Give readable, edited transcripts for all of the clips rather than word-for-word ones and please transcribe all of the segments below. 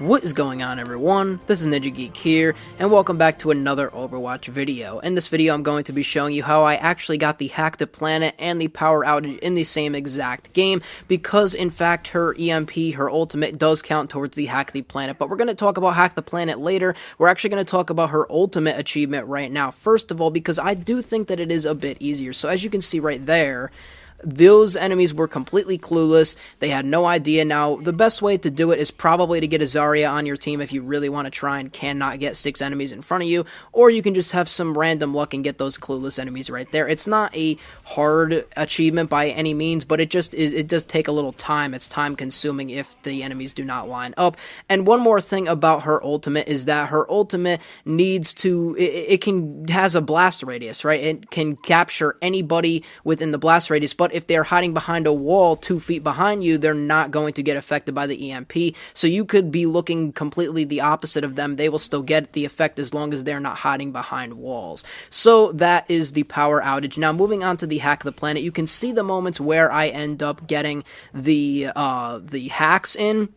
What is going on, everyone? This is Ninja Geek here, and welcome back to another Overwatch video. In this video, I'm going to be showing you how I actually got the Hack the Planet and the Power Outage in the same exact game, because in fact, her EMP, her ultimate, does count towards the Hack the Planet. But we're going to talk about Hack the Planet later. We're actually going to talk about her ultimate achievement right now, first of all, because I do think that it is a bit easier. So as you can see right there, those enemies were completely clueless. They had no idea. Now, the best way to do it is probably to get a Zarya on your team if you really want to try and cannot get 6 enemies in front of you, or you can just have some random luck and get those clueless enemies right there. It's not a hard achievement by any means, but it does take a little time. It's time consuming if the enemies do not line up. And one more thing about her ultimate is that her ultimate needs to, has a blast radius, right? It can capture anybody within the blast radius, but if they're hiding behind a wall 2 feet behind you, they're not going to get affected by the EMP. So you could be looking completely the opposite of them. They will still get the effect as long as they're not hiding behind walls. So that is the power outage. Now, moving on to the Hack the Planet, you can see the moments where I end up getting the hacks in.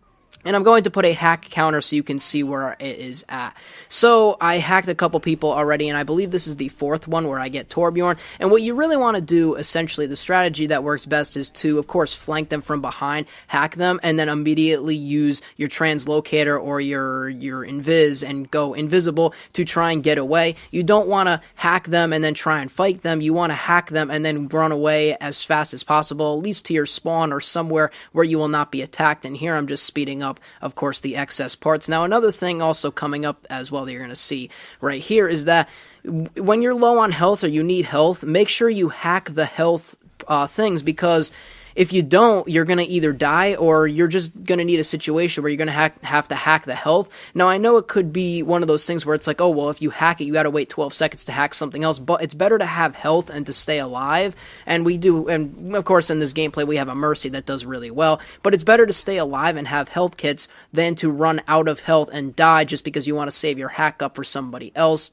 And I'm going to put a hack counter so you can see where it is at. So I hacked a couple people already, and I believe this is the 4th one where I get Torbjorn. And what you really want to do, essentially, the strategy that works best is to, of course, flank them from behind, hack them, and then immediately use your translocator or your invis and go invisible to try and get away. You don't want to hack them and then try and fight them. You want to hack them and then run away as fast as possible, at least to your spawn or somewhere where you will not be attacked. And here I'm just speeding up, of course, the excess parts. Now, another thing also coming up as well that you're going to see right here is that when you're low on health or you need health, make sure you hack the health things, because if you don't, you're going to either die or you're just going to need a situation where you're going to have to hack the health. Now, I know it could be one of those things where it's like, oh, well, if you hack it, you got to wait 12 seconds to hack something else, but it's better to have health and to stay alive, and we do, and of course, in this gameplay, we have a Mercy that does really well, but it's better to stay alive and have health kits than to run out of health and die just because you want to save your hack up for somebody else.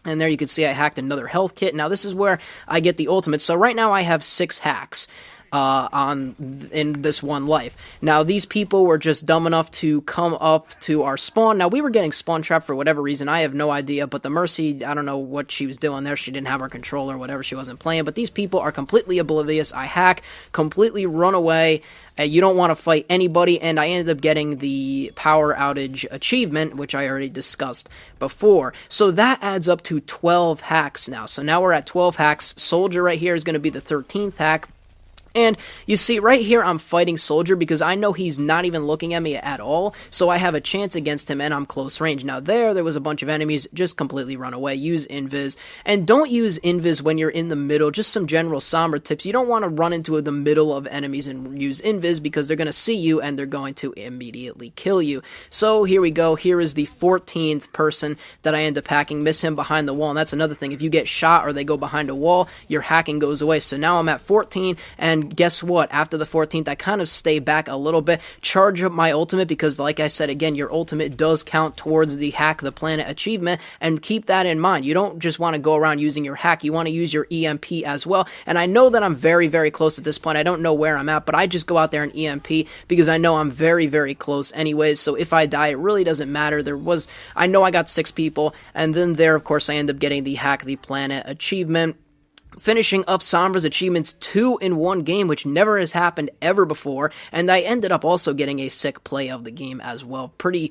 And there you can see I hacked another health kit. Now, this is where I get the ultimate. So right now, I have 6 hacks in this one life. Now, these people were just dumb enough to come up to our spawn. Now, we were getting spawn trapped for whatever reason. I have no idea, but the Mercy, I don't know what she was doing there. She didn't have her controller, whatever, she wasn't playing. But these people are completely oblivious. I hack, completely run away. You don't want to fight anybody, and I ended up getting the power outage achievement, which I already discussed before. So that adds up to 12 hacks now. So now we're at 12 hacks. Soldier right here is going to be the 13th hack. And you see, right here, I'm fighting Soldier because I know he's not even looking at me at all, so I have a chance against him, and I'm close range. Now, there was a bunch of enemies. Just completely run away. Use Invis. And don't use Invis when you're in the middle. Just some general Sombra tips. You don't want to run into the middle of enemies and use Invis because they're going to see you, and they're going to immediately kill you. So, here we go. Here is the 14th person that I end up hacking. Miss him behind the wall, and that's another thing. If you get shot or they go behind a wall, your hacking goes away. So, now I'm at 14, and guess what? After the 14th, I kind of stay back a little bit, charge up my ultimate, because like I said, again, your ultimate does count towards the Hack the Planet achievement, and keep that in mind. You don't just want to go around using your hack, you want to use your EMP as well, and I know that I'm very, very close at this point. I don't know where I'm at, but I just go out there and EMP, because I know I'm very, very close anyways, so if I die, it really doesn't matter. I know I got 6 people, and then there, of course, I end up getting the Hack the Planet achievement, finishing up Sombra's achievements 2 in one game, which never has happened ever before, and I ended up also getting a sick play of the game as well. Pretty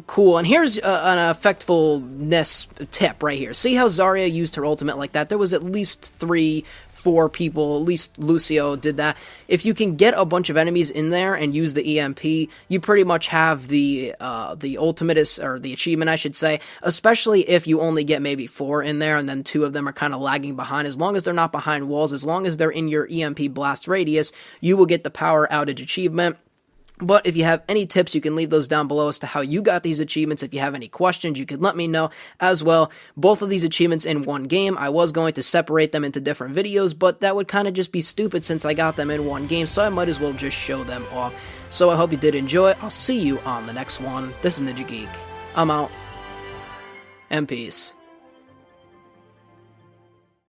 cool. And here's an effectfulness tip right here. See how Zarya used her ultimate like that? There was at least 3-4 people, at least Lucio did that. If you can get a bunch of enemies in there and use the EMP, you pretty much have the ultimate, or the achievement, I should say, especially if you only get maybe 4 in there and then 2 of them are kind of lagging behind. As long as they're not behind walls, as long as they're in your EMP blast radius, you will get the power outage achievement. But if you have any tips, you can leave those down below as to how you got these achievements. If you have any questions, you can let me know as well. Both of these achievements in one game. I was going to separate them into different videos, but that would kind of just be stupid since I got them in one game, so I might as well just show them off. So I hope you did enjoy it. I'll see you on the next one. This is Ninja Geek. I'm out. And peace.